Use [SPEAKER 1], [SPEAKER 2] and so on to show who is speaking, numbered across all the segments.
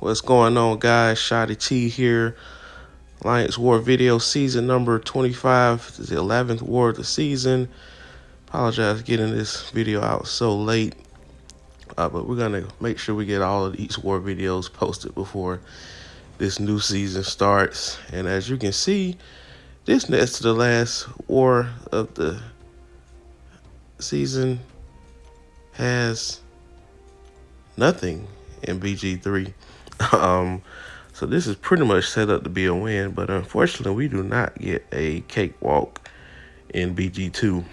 [SPEAKER 1] What's going on, guys? Shotty T here. Alliance War video season number 25. This is the 11th war of the season. Apologize for getting this video out so late. But we're going to make sure we get all of these war videos posted before this new season starts. And as you can see, this next to the last war of the season has nothing in BG3. So this is pretty much set up to be a win, but unfortunately we do not get a cakewalk in BG2.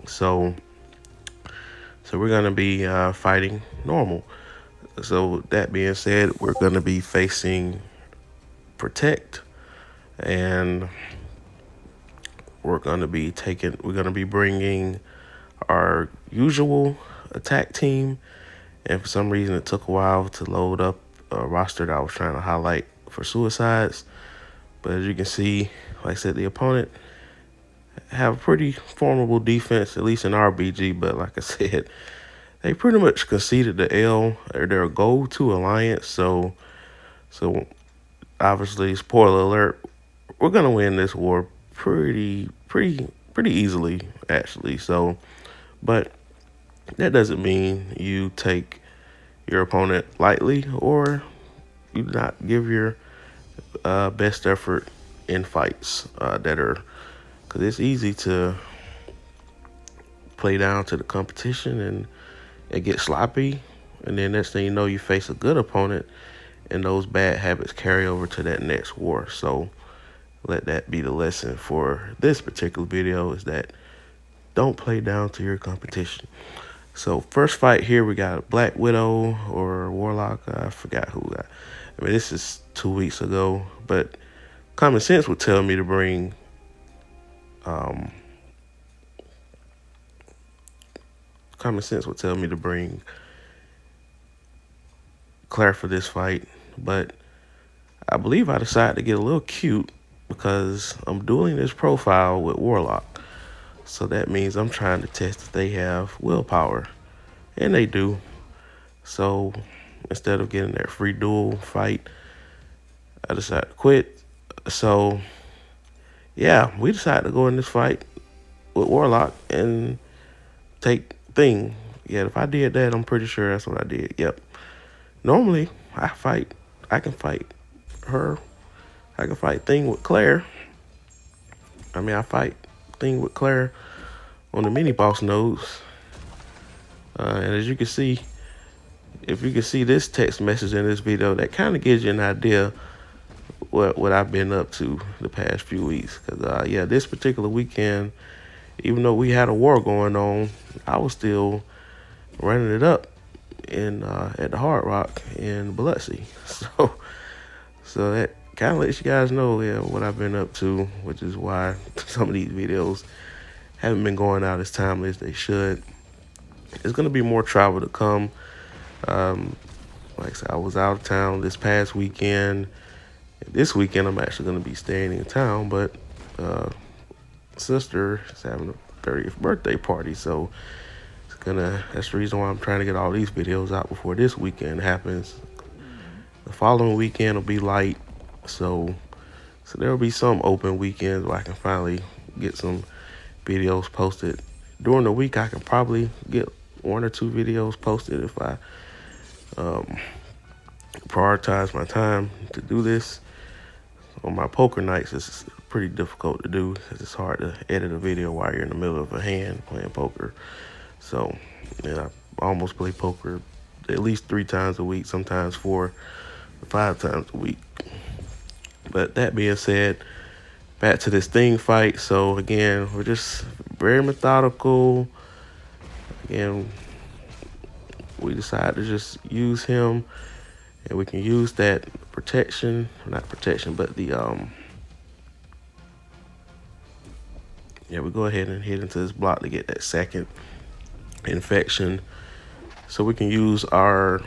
[SPEAKER 1] So we're gonna be fighting normal. So that being said, we're gonna be facing Protect, and we're gonna be bringing our usual attack team. And for some reason, it took a while to load up a roster that I was trying to highlight for suicides. But as you can see, like I said, the opponent have a pretty formidable defense, at least in our BG. But like I said, they pretty much conceded the L, or their go-to alliance. So obviously, spoiler alert, we're gonna win this war pretty easily, actually. So, but that doesn't mean you take your opponent lightly or you not give your best effort in fights because it's easy to play down to the competition and get sloppy, and then next thing you know, you face a good opponent and those bad habits carry over to that next war. So let that be the lesson for this particular video, is that don't play down to your competition. So first fight here, we got a Black Widow or Warlock. I forgot who got. I mean, this is 2 weeks ago, but common sense would tell me to bring Claire for this fight. But I believe I decided to get a little cute because I'm dueling this profile with Warlock. So that means I'm trying to test if they have willpower. And they do. So instead of getting that free duel fight, I decided to quit. So yeah, we decided to go in this fight with Warlock and take Thing. Yeah, if I did that, I'm pretty sure that's what I did. Yep. Normally, I can fight her. I can fight Thing with Claire. I fight Thing with Claire on the mini boss nodes. And as you can see, if you can see this text message in this video, that kind of gives you an idea what I've been up to the past few weeks. Because yeah, this particular weekend, even though we had a war going on, I was still running it up in at the Hard Rock in Biloxi. So that kind of lets you guys know, yeah, what I've been up to, which is why some of these videos haven't been going out as timely as they should. There's going to be more travel to come. Like I said, I was out of town this past weekend. This weekend, I'm actually going to be staying in town, but sister is having a 30th birthday party, so that's the reason why I'm trying to get all these videos out before this weekend happens. The following weekend will be light, so there will be some open weekends where I can finally get some videos posted. During the week, I can probably get 1 or 2 videos posted if I prioritize my time to do this. On my poker nights, it's pretty difficult to do because it's hard to edit a video while you're in the middle of a hand playing poker. So, I almost play poker at least 3 times a week, sometimes 4 or 5 times a week. But that being said, back to this Thing fight. So again, we're just very methodical. Again, we decided to just use him, and we can use that protection, not protection, but the yeah, we go ahead and hit into this block to get that second infection, so we can use our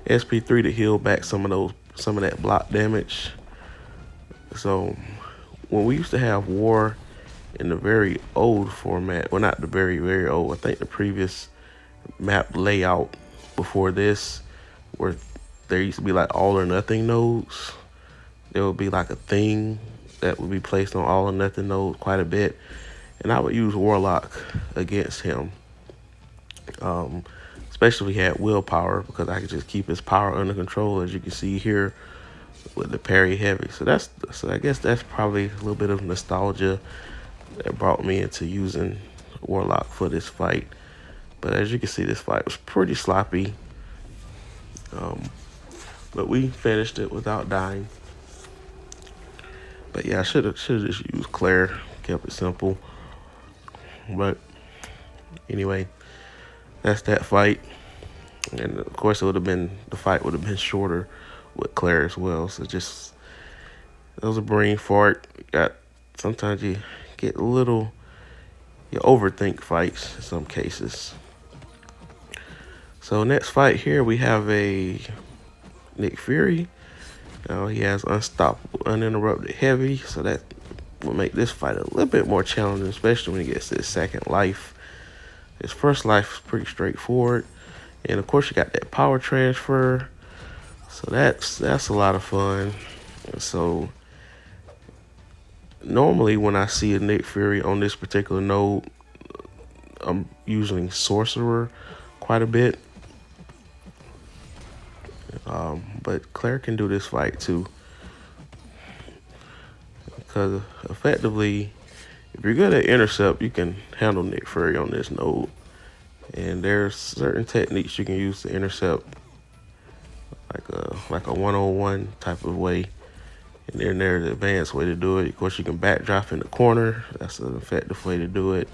[SPEAKER 1] SP3 to heal back some of that block damage. So when we used to have war in the very old format, well, not the very old, I think the previous map layout before this, where there used to be like all or nothing nodes. There would be like a thing that would be placed on all or nothing nodes quite a bit, and I would use Warlock against him. Um, Especially if he had willpower, because I could just keep his power under control, as you can see here with the parry heavy. So I guess that's probably a little bit of nostalgia that brought me into using Warlock for this fight. But as you can see, this fight was pretty sloppy. Um, but we finished it without dying. But yeah, I should have just used Claire, kept it simple. But anyway, that's that fight. And of course, the fight would have been shorter with Claire as well. So just, it was a brain fart. Sometimes you get a little, you overthink fights in some cases. So next fight here, we have a Nick Fury. Now he has unstoppable, uninterrupted heavy, so that will make this fight a little bit more challenging, especially when he gets to his second life. His first life is pretty straightforward, and of course you got that power transfer, so that's a lot of fun. And so normally when I see a Nick Fury on this particular node, I'm using Sorcerer quite a bit. But Claire can do this fight too, because effectively, if you're good at intercept, you can handle Nick Fury on this node. And there's certain techniques you can use to intercept, like a one-on-one type of way. And then there's the advanced way to do it. Of course, you can backdrop in the corner. That's an effective way to do it.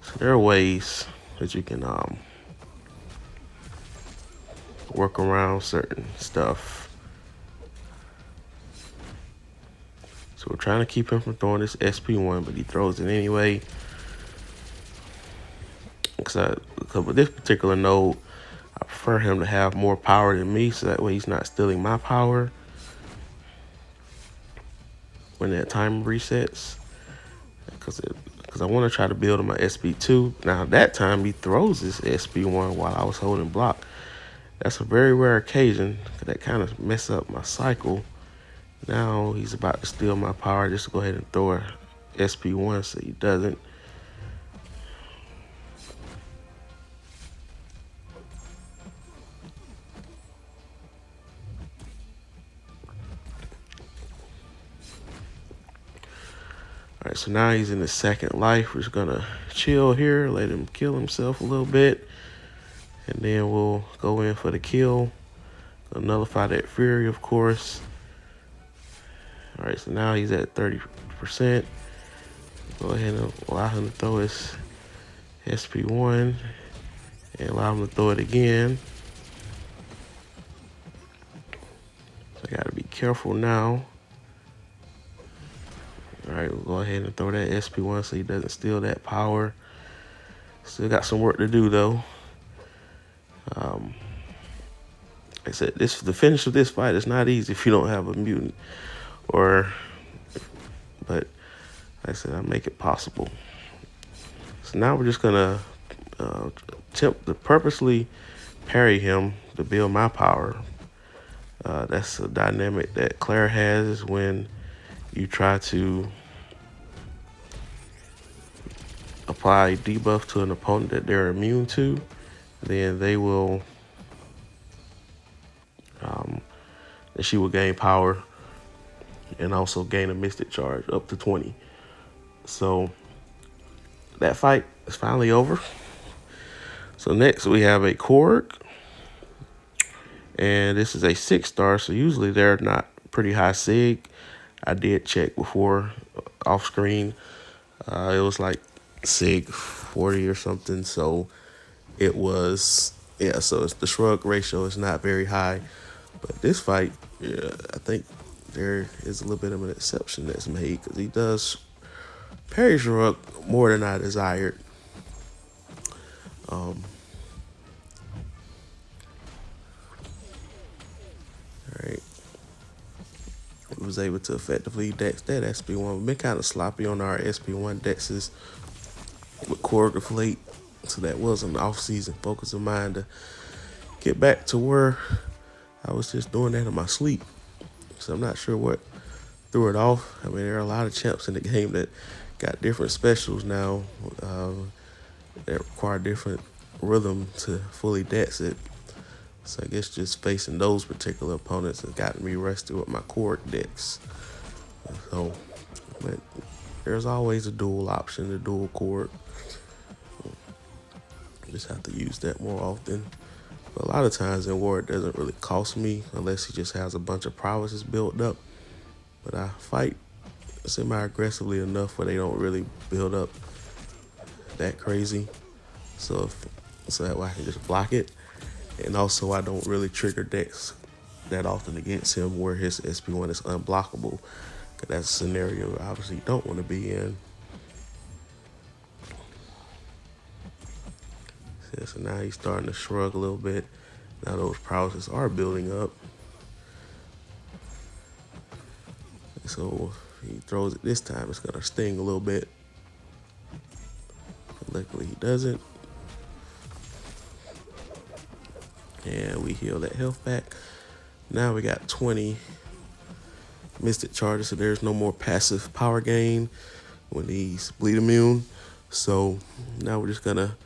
[SPEAKER 1] So there are ways that you can work around certain stuff. So we're trying to keep him from throwing this SP1, but he throws it anyway. Because with this particular node, I prefer him to have more power than me, so that way he's not stealing my power when that timer resets. Because I want to try to build on my SP2. Now that time he throws his SP1 while I was holding block. That's a very rare occasion, because that kind of mess up my cycle. Now he's about to steal my power. Just go ahead and throw a SP1 so he doesn't. All right, so now he's in his second life. We're just gonna chill here, let him kill himself a little bit, and then we'll go in for the kill. Gonna nullify that Fury, of course. All right, so now he's at 30%. Go ahead and allow him to throw his SP1 and allow him to throw it again. So I gotta be careful now. All right, we'll go ahead and throw that SP1 so he doesn't steal that power. Still got some work to do though. Like I said, the finish of this fight is not easy if you don't have a mutant. But like I said, I make it possible. So now we're just gonna attempt to purposely parry him to build my power. That's a dynamic that Claire has when you try to apply a debuff to an opponent that they're immune to, then they will, she will gain power and also gain a Mystic Charge up to 20. So that fight is finally over. So next we have a Korg, and this is a 6-star, so usually they're not pretty high sig. I did check before off screen. It was like sig 40 or something, so it was, yeah, so the shrug ratio is not very high. But this fight, yeah, I think there is a little bit of an exception that's made, because he does parry shrug more than I desired. All right. Was able to effectively dex that SP1. We've been kind of sloppy on our SP1 dexes with Korg late, so that was an off-season focus of mine to get back to where I was just doing that in my sleep. So I'm not sure what threw it off. I mean, there are a lot of champs in the game that got different specials now that require different rhythm to fully dex it. So I guess just facing those particular opponents has gotten me rusty with my core decks. So, but there's always a dual option, the dual core. Just have to use that more often. But a lot of times in war, it doesn't really cost me unless he just has a bunch of prowesses built up. But I fight semi-aggressively enough where they don't really build up that crazy. So that way I can just block it. And also I don't really trigger decks that often against him where his SP1 is unblockable. Cause that's a scenario I obviously don't want to be in. So now he's starting to shrug a little bit. Now those prowesses are building up. So he throws it this time, it's gonna sting a little bit. Luckily he doesn't. And we heal that health back. Now we got 20 Mystic Charges, so there's no more passive power gain when he's bleed immune. So now we're just gonna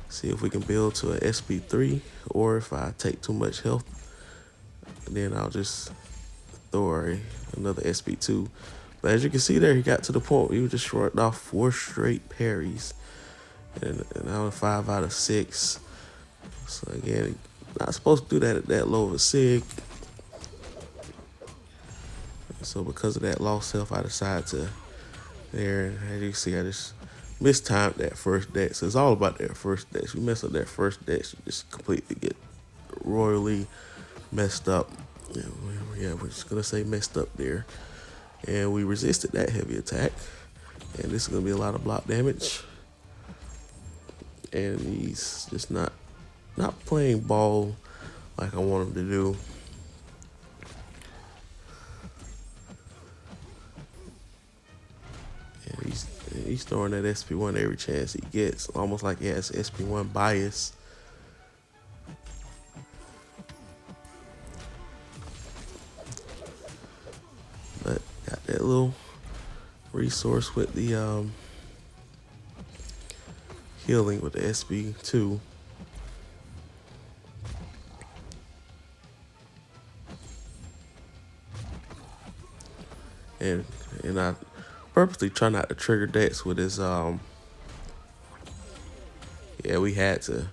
[SPEAKER 1] see if we can build to an SP3, or if I take too much health, then I'll just throw another SP2. But as you can see there, he got to the point where he was just shorting off 4 straight parries. And now 5 out of 6. So again, not supposed to do that at that low of a sig. So because of that lost health, I decided to there. And as you can see, I just mistimed that first dex. So it's all about that first dex. You mess up that first dex, you just completely get royally messed up. Yeah, we're just gonna say messed up there. And we resisted that heavy attack. And this is gonna be a lot of block damage. And he's just not playing ball like I want him to do. And he's throwing that SP1 every chance he gets, almost like he has SP1 bias. But got that little resource with the healing with the SP2. And I purposely try not to trigger decks with his yeah, we had to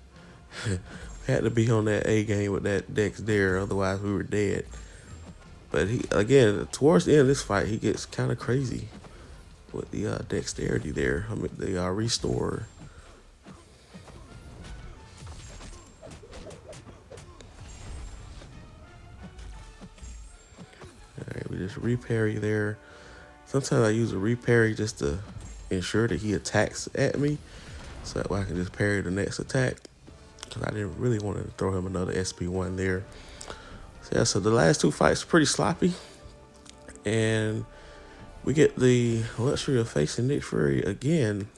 [SPEAKER 1] be on that A game with that dex there, otherwise we were dead. But he, again, towards the end of this fight, he gets kind of crazy with the dexterity there. I mean, the restore. Alright, we just reparry there. Sometimes I use a reparry just to ensure that he attacks at me, so that way I can just parry the next attack. Because I didn't really want to throw him another SP1 there. So yeah, so the last 2 fights are pretty sloppy. And we get the luxury of facing Nick Fury again.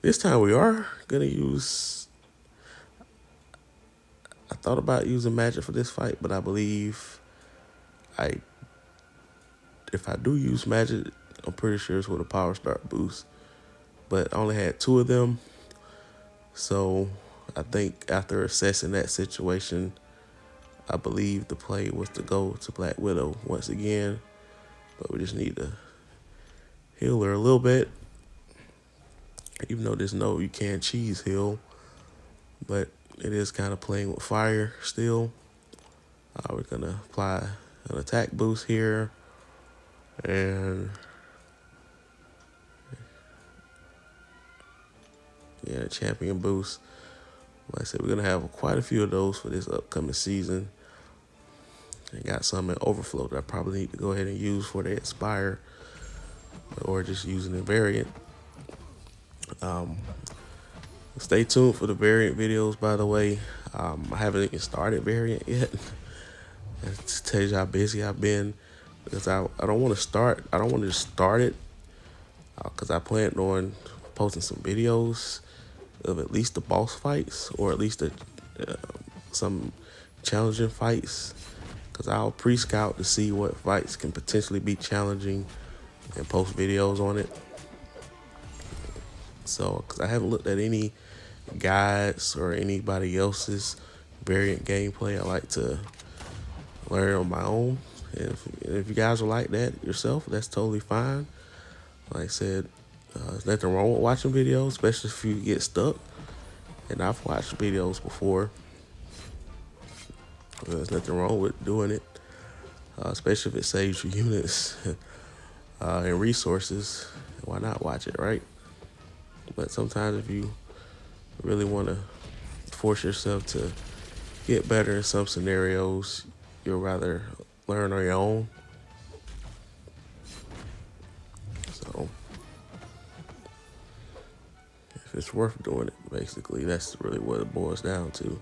[SPEAKER 1] This time we are gonna use, I thought about using magic for this fight, but I believe if I do use magic, I'm pretty sure it's with a power start boost. But I only had 2 of them. So I think after assessing that situation, I believe the play was to go to Black Widow once again. But we just need to heal her a little bit. Even though there's no, you can't cheese heal. But it is kind of playing with fire still. We're going to apply an attack boost here. And yeah, champion boost. Like I said, we're going to have quite a few of those for this upcoming season. I got some in overflow that I probably need to go ahead and use for the expire, or just using the variant. Stay tuned for the variant videos, by the way. I haven't even started variant yet. To tell you how busy I've been, because I don't want to start. I don't want to start it because I planned on posting some videos of at least the boss fights, or at least the some challenging fights, because I'll pre-scout to see what fights can potentially be challenging and post videos on it. So, because I haven't looked at any guides or anybody else's variant gameplay, I like to learn on my own. And if you guys are like that yourself, that's totally fine. Like I said, there's nothing wrong with watching videos, especially if you get stuck. And I've watched videos before. There's nothing wrong with doing it, especially if it saves you units and resources. Why not watch it, right? But sometimes if you really want to force yourself to get better in some scenarios, you'll rather learn on your own. So if it's worth doing it, basically, that's really what it boils down to.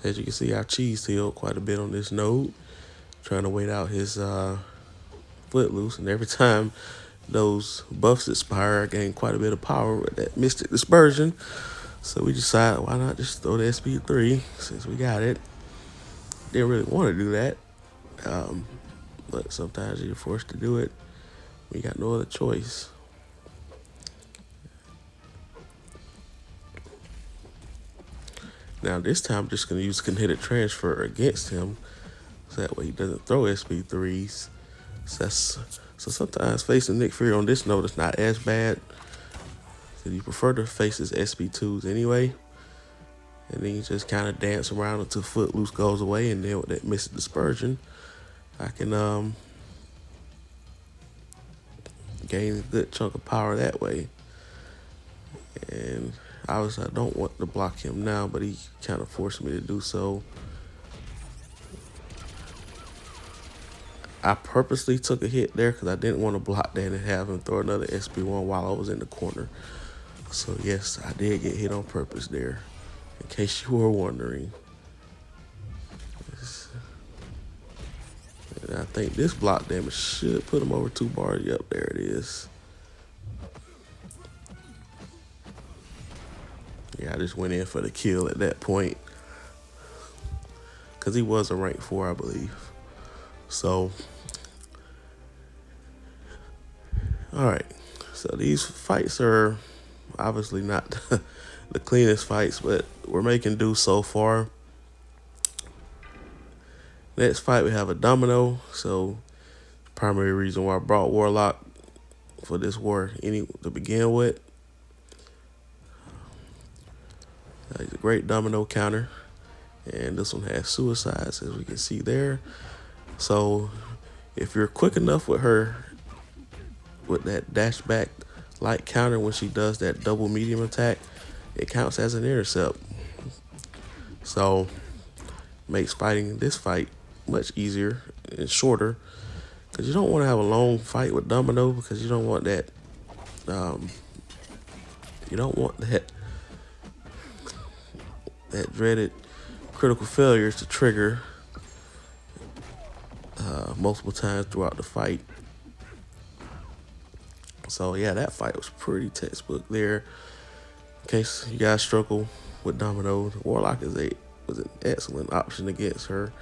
[SPEAKER 1] As you can see, I cheese healed quite a bit on this node, trying to wait out his Footloose, and every time those buffs expire, I gain quite a bit of power with that Mystic Dispersion. So we decided, why not just throw the SP3 since we got it. Didn't really want to do that, but sometimes you're forced to do it. We got no other choice. Now this time I'm just going to use Kinetic Transfer against him, so that way he doesn't throw SP3s. So sometimes facing Nick Fury on this node is not as bad. So you prefer to face his SP2s anyway. And then you just kind of dance around until Footloose goes away, and then with that Mystic Dispersion, I can gain a good chunk of power that way. And obviously I don't want to block him now, but he kind of forced me to do so. I purposely took a hit there because I didn't want to block that and have him throw another SP1 while I was in the corner. So yes, I did get hit on purpose there, in case you were wondering. And I think this block damage should put him over 2 bars. Yep, there it is. Yeah, I just went in for the kill at that point, because he was a rank 4, I believe. So, alright. So these fights are obviously not the cleanest fights, but we're making do so far. Next fight, we have a Domino. So, primary reason why I brought Warlock for this war to begin with. He's a great Domino counter. And this one has suicides, as we can see there. So, if you're quick enough with her, with that dash back light counter when she does that double medium attack, it counts as an intercept. So, makes fighting this fight much easier and shorter, because you don't want to have a long fight with Domino, because you don't want that that dreaded critical failures to trigger multiple times throughout the fight. So yeah, that fight was pretty textbook there. In case you guys struggle with Domino, Warlock was an excellent option against her.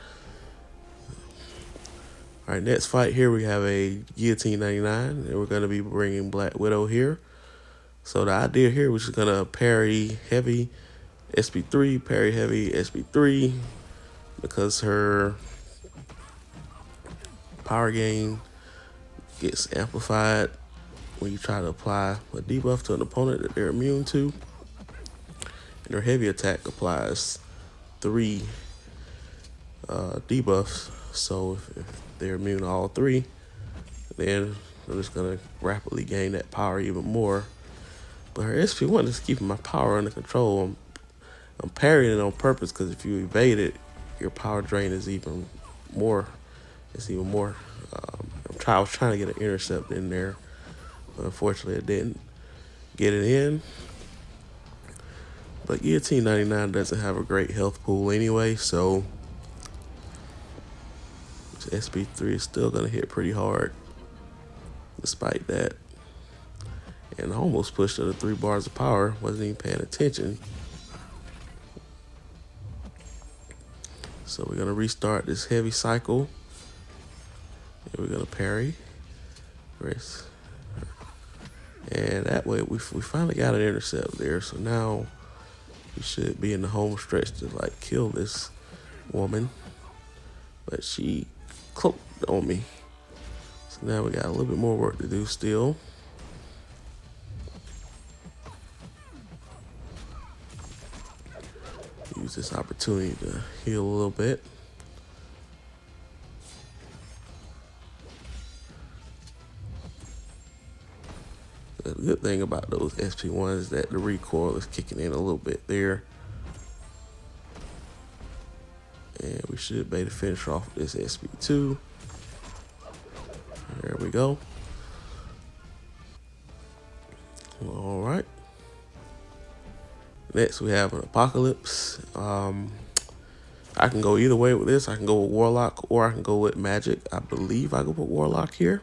[SPEAKER 1] All right, next fight here we have a Guillotine 99, and we're going to be bringing Black Widow here. So the idea here was just going to parry heavy SP3, parry heavy SP3, because her power gain gets amplified when you try to apply a debuff to an opponent that they're immune to. And her heavy attack applies 3 debuffs. So if they're immune to all 3, then I'm just gonna rapidly gain that power even more. But her SP1 is keeping my power under control. I'm parrying it on purpose, because if you evade it, your power drain is even more. It's even more. I was trying to get an intercept in there, but unfortunately I didn't get it in. But Guillotine 99 doesn't have a great health pool anyway, so SP3 is still going to hit pretty hard despite that. And I almost pushed her to 3 bars of power. Wasn't even paying attention. So we're gonna restart this heavy cycle. And we're gonna parry. Race. And that way we finally got an intercept there. So now we should be in the home stretch to like kill this woman. But she cloaked on me. So now we got a little bit more work to do still. Use this opportunity to heal a little bit. The good thing about those SP1s is that the recoil is kicking in a little bit there. And we should be able to finish off this SP2. There we go. All right. Next we have an Apocalypse. I can go either way with this. I can go with Warlock or I can go with Magic. I believe I go with Warlock here.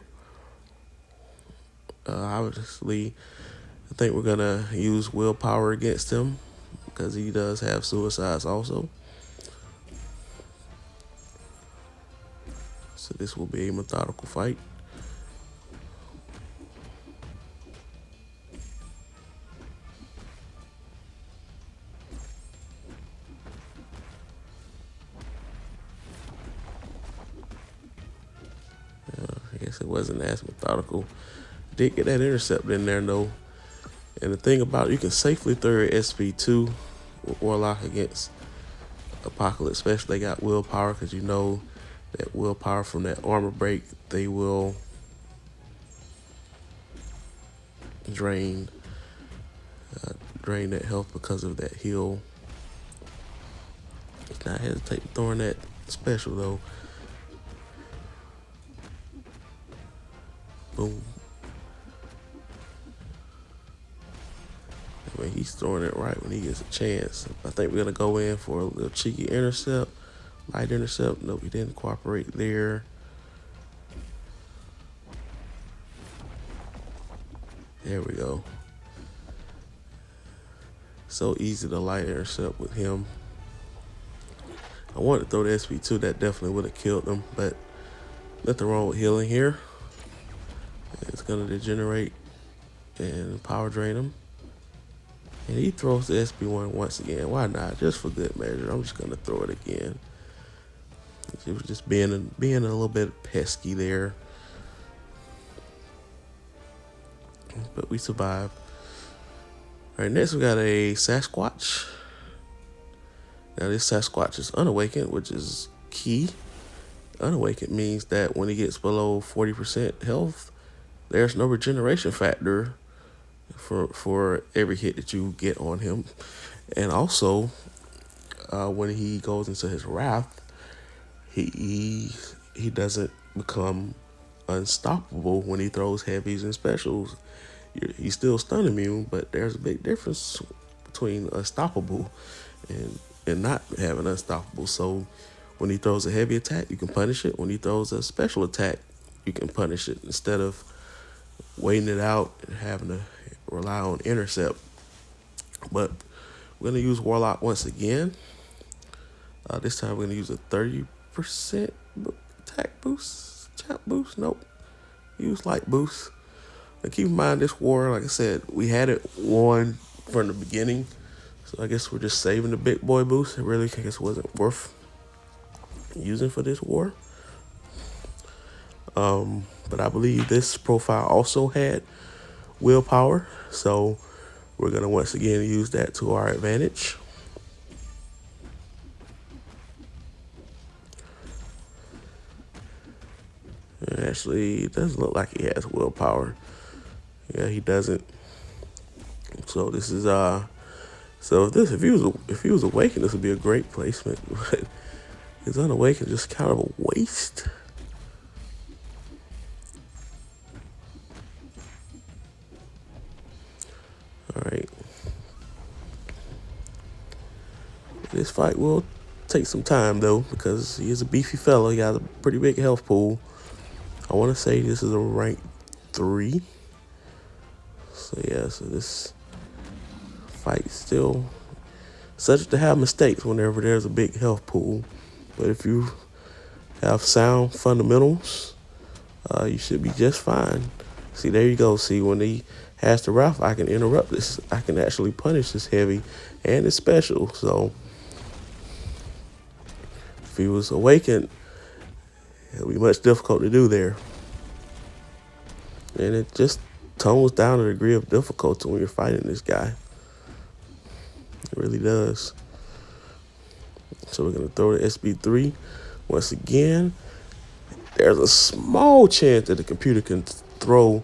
[SPEAKER 1] Obviously, I think we're gonna use willpower against him because he does have suicides also. So this will be a methodical fight. I guess it wasn't as methodical. Did get that intercept in there though. And the thing about it, you can safely throw your SP2 with Warlock against Apocalypse, especially they got willpower, because you know that willpower from that armor break, they will drain that health because of that heal. Let's not hesitate throwing that special though. Boom. I mean, he's throwing it right when he gets a chance. I think we're gonna go in for a little cheeky intercept, light intercept. Nope, he didn't cooperate there. There we go. So easy to light intercept with him. I wanted to throw the SP2, that definitely would have killed him, but nothing wrong with healing here. It's gonna degenerate and power drain him. And he throws the SP1 once again. Why not? Just for good measure. I'm just gonna throw it again. It was just being a little bit pesky there. But we survived. All right, next we got a Sasquatch. Now this Sasquatch is unawakened, which is key. Unawakened means that when he gets below 40% health, there's no regeneration factor for every hit that you get on him. And also, when he goes into his wrath, he doesn't become unstoppable when he throws heavies and specials. He's still stun immune, but there's a big difference between unstoppable and not having unstoppable. So when he throws a heavy attack, you can punish it. When he throws a special attack, you can punish it instead of waiting it out and having to rely on intercept. But we're gonna use Warlock once again. This time we're gonna use a 30% attack boost, champ boost. Nope, use light boost. And keep in mind, this war, like I said, we had it won from the beginning. So I guess we're just saving the big boy boost. It really, I guess, wasn't worth using for this war. But I believe this profile also had willpower. So we're going to once again use that to our advantage. And actually, it doesn't look like he has willpower. Yeah, he doesn't. So this is so if he was awakened, this would be a great placement. But his unawakened just kind of a waste. All right. This fight will take some time though, because he is a beefy fellow. He has a pretty big health pool. I want to say this is a rank 3. So yeah, so this fight still subject to have mistakes whenever there's a big health pool. But if you have sound fundamentals, you should be just fine. See, there you go. See, when he has the Ralph, I can interrupt this. I can actually punish this heavy and it's special. So if he was awakened, it'll be much difficult to do there. And it just tones down the degree of difficulty when you're fighting this guy. It really does. So we're going to throw the SB3 once again. There's a small chance that the computer can throw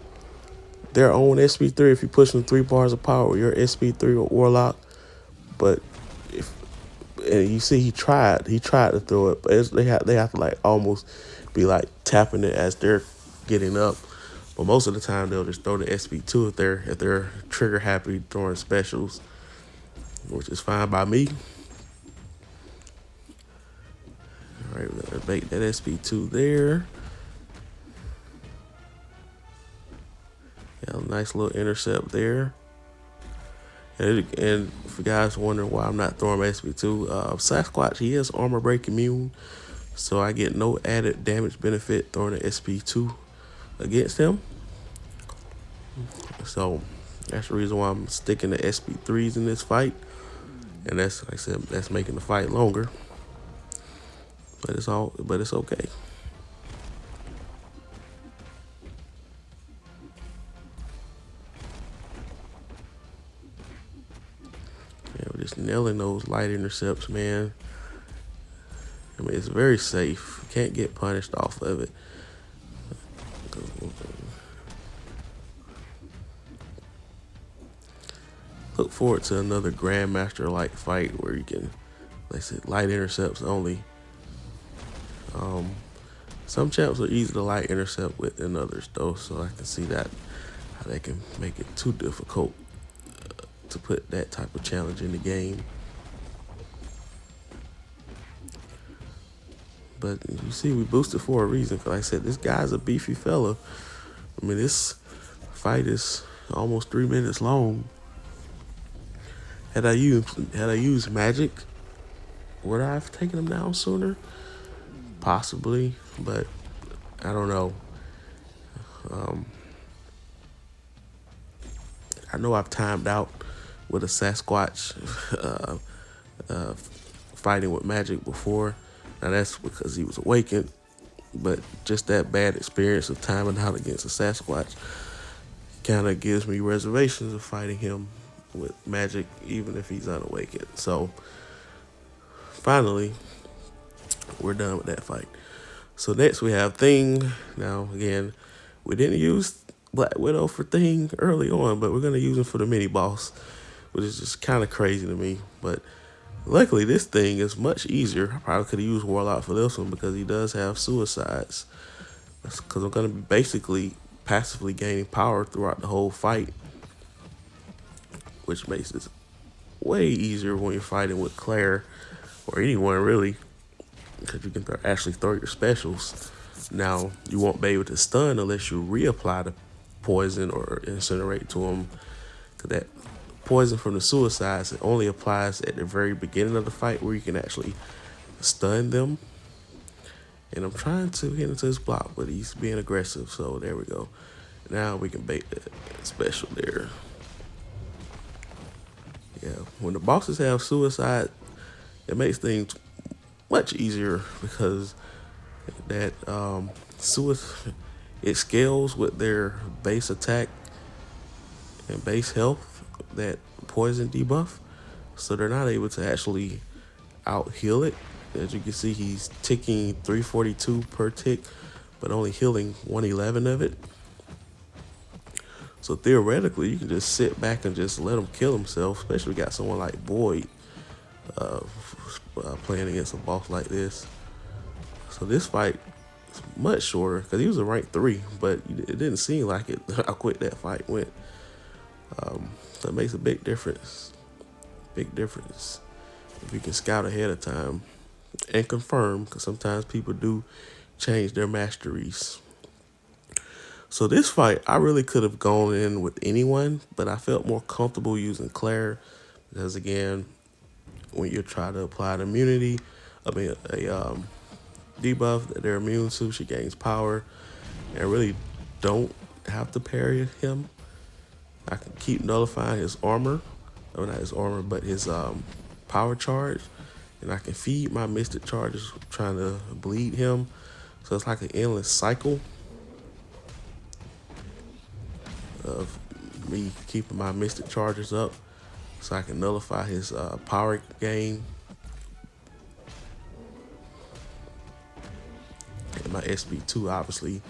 [SPEAKER 1] their own SB3 if you push them 3 bars of power with your SB3 or Warlock. But if and you see he tried to throw it, but they have to like almost be like tapping it as they're getting up. But most of the time they'll just throw the SB2 if they're trigger happy throwing specials, which is fine by me. All right, we're gonna bake that SB2 there. Yeah, a nice little intercept there. And if you guys wondering why I'm not throwing my SB2, Sasquatch, he is armor break immune, so I get no added damage benefit throwing an SB2 against him. So that's the reason why I'm sticking to SB3s in this fight. And that's, like I said, that's making the fight longer. But it's okay. Yeah, we're just nailing those light intercepts, man. I mean, it's very safe. You can't get punished off of it. Look forward to another Grandmaster-like fight where you can, like I said, light intercepts only. Some champs are easy to light intercept with than others, though, so I can see that how they can make it too difficult to put that type of challenge in the game. But you see, we boosted for a reason. Like I said, this guy's a beefy fella. I mean, this fight is almost 3 minutes long. Had I used magic, would I have taken him down sooner? Possibly, but I don't know. I know I've timed out with a Sasquatch fighting with magic before. Now that's because he was awakened, but just that bad experience of timing out against a Sasquatch kind of gives me reservations of fighting him with magic, even if he's unawakened. So finally, we're done with that fight. So next we have Thing. Now again, we didn't use Black Widow for Thing early on, but we're gonna use him for the mini boss, which is just kind of crazy to me. But luckily, this Thing is much easier. I probably could have used Warlock for this one because he does have suicides. Because I'm gonna be basically passively gaining power throughout the whole fight, which makes this way easier when you're fighting with Claire or anyone really, because you can actually throw your specials. Now, you won't be able to stun unless you reapply the poison or incinerate to them, because that poison from the suicides, it only applies at the very beginning of the fight where you can actually stun them. And I'm trying to get into this block, but he's being aggressive, so there we go. Now we can bait that special there. Yeah, when the bosses have suicide, it makes things much easier because that suicide, it scales with their base attack and base health, that poison debuff, so they're not able to actually out heal it. As you can see, he's ticking 342 per tick, but only healing 111 of it. So theoretically, you can just sit back and just let him kill himself, especially if you got someone like Boyd playing against a boss like this. So this fight is much shorter because he was a rank 3, but it didn't seem like it how quick that fight went. So it makes a big difference. Big difference if you can scout ahead of time and confirm, because sometimes people do change their masteries. So this fight, I really could have gone in with anyone, but I felt more comfortable using Claire because again, when you try to apply an immunity, a debuff that they're immune to, she gains power, and really don't have to parry him. I can keep nullifying his armor, or not his armor, but his power charge, and I can feed my mystic charges trying to bleed him. So it's like an endless cycle of me keeping my mystic charges up so I can nullify his power gain. And my SP2 obviously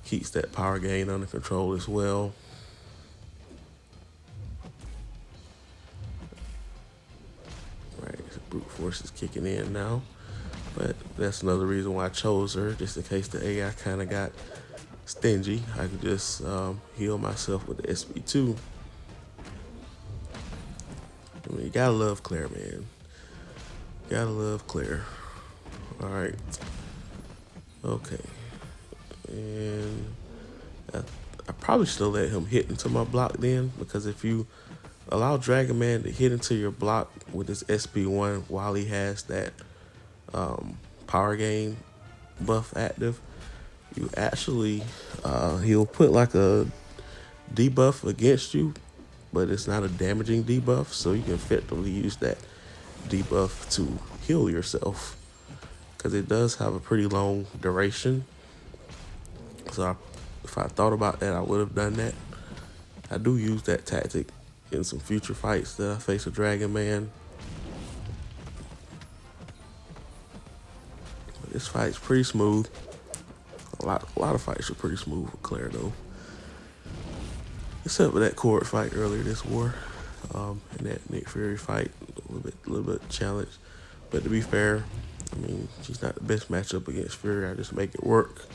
[SPEAKER 1] keeps that power gain under control as well. Right, so brute force is kicking in now. But that's another reason why I chose her, just in case the AI kind of got stingy. I could just heal myself with the SP2. I mean, you gotta love Claire, man. Gotta love Claire. All right. Okay. And I probably should have let him hit into my block then, because if you allow Dragon Man to hit into your block with his SP1 while he has that power gain buff active, you actually he'll put like a debuff against you, but it's not a damaging debuff, so you can effectively use that debuff to heal yourself because it does have a pretty long duration. So if I thought about that, I would have done that. I do use that tactic in some future fights that I face a Dragon Man. But this fight's pretty smooth. A lot of fights are pretty smooth with Claire though. Except for that Cord fight earlier this war, and that Nick Fury fight, a little bit challenged. But to be fair, I mean, she's not the best matchup against Fury. I just make it work.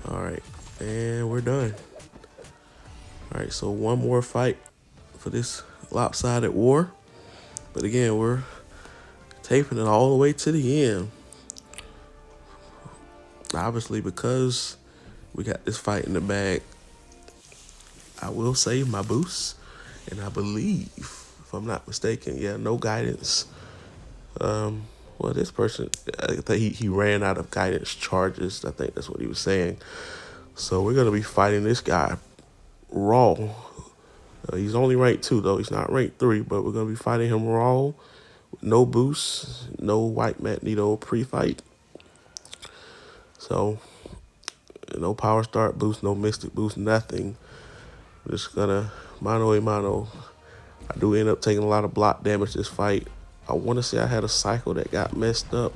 [SPEAKER 1] All right, and we're done. All right, so one more fight for this lopsided war. But again, we're taping it all the way to the end. Obviously, because we got this fight in the bag, I will save my boosts. And I believe, if I'm not mistaken, yeah, no guidance. Well, this person, I think he ran out of guidance charges. I think that's what he was saying. So we're going to be fighting this guy raw. He's only ranked 2, though. He's not ranked 3, but we're going to be fighting him raw. No boosts, no White Magneto pre-fight. So, no power start boost, no mystic boost, nothing. I'm just going to mano a mano. I do end up taking a lot of block damage this fight. I want to say I had a cycle that got messed up.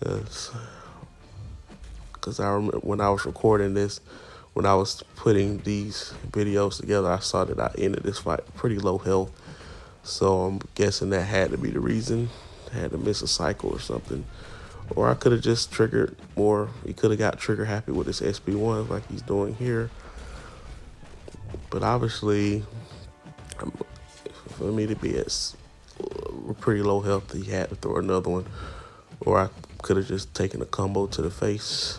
[SPEAKER 1] Because I remember when I was recording this, when I was putting these videos together, I saw that I ended this fight pretty low health. So I'm guessing that had to be the reason. I had to miss a cycle or something. Or I could have just triggered more. He could have got trigger happy with his SP1 like he's doing here. But obviously, for me to be at pretty low health, he had to throw another one. Or I could have just taken a combo to the face.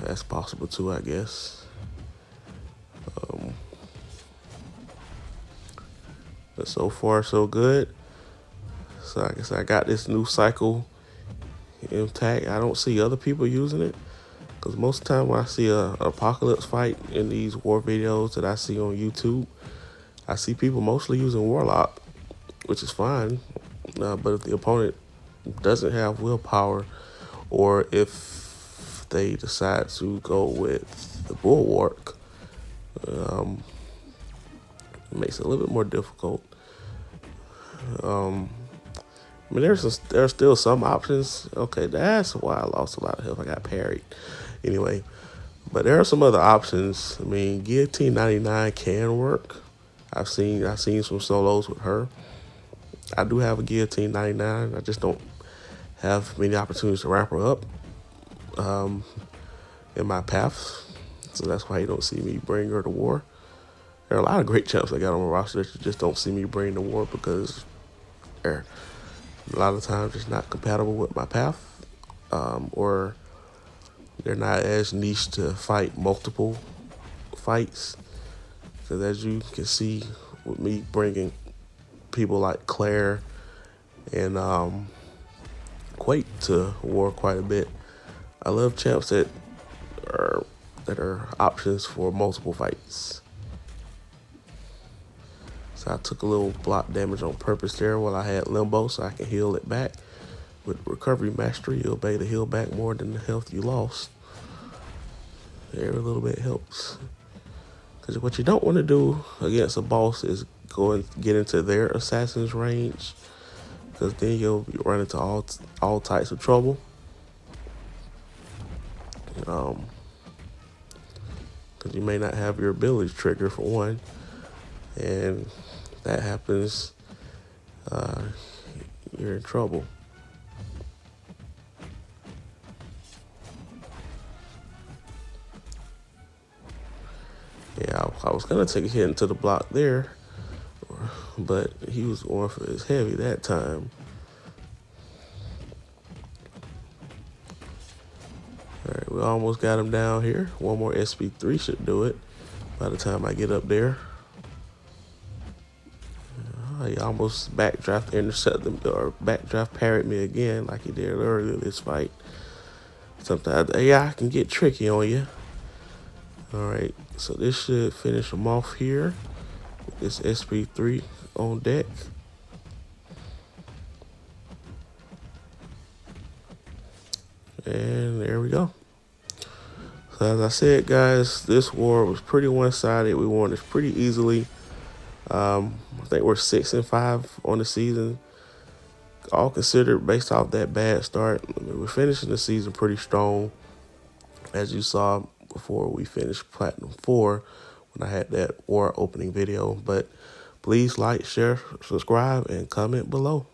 [SPEAKER 1] That's possible too, I guess. But so far, so good. So I guess I got this new cycle intact. I don't see other people using it. Because most of the time when I see an apocalypse fight in these war videos that I see on YouTube, I see people mostly using Warlock, which is fine. But if the opponent doesn't have willpower, or if they decide to go with the Bulwark, it makes it a little bit more difficult. I mean, there's still some options. Okay, that's why I lost a lot of health. I got parried. Anyway, but there are some other options. I mean, Guillotine 99 can work. I've seen some solos with her. I do have a Guillotine 99. I just don't have many opportunities to wrap her up in my paths. So that's why you don't see me bring her to war. There are a lot of great champs I got on my roster that you just don't see me bring to war because they're a lot of times it's not compatible with my path. or they're not as niche to fight multiple fights. Because as you can see, with me bringing people like Claire and Quake to war quite a bit, I love champs are that are options for multiple fights. So I took a little block damage on purpose there while I had Limbo so I can heal it back. With Recovery Mastery, you'll be able to heal back more than the health you lost. Every little bit helps. Because what you don't want to do against a boss is go and get into their assassin's range. Because then you'll run into all types of trouble. Because you may not have your ability trigger for one. And if that happens, you're in trouble. Yeah, I was going to take a hit into the block there, but he was going for his heavy that time. All right, we almost got him down here. One more SP3 should do it by the time I get up there. He almost backdraft intercepted or backdraft parried me again like he did earlier this fight. Sometimes AI can get tricky on you. Alright, so this should finish him off here with this SP3 on deck. And there we go. So as I said, guys, this war was pretty one-sided. We won this pretty easily. I think we're 6-5 on the season, all considered based off that bad start. I mean, we're finishing the season pretty strong, as you saw before we finished Platinum 4 when I had that war opening video. But please like, share, subscribe, and comment below.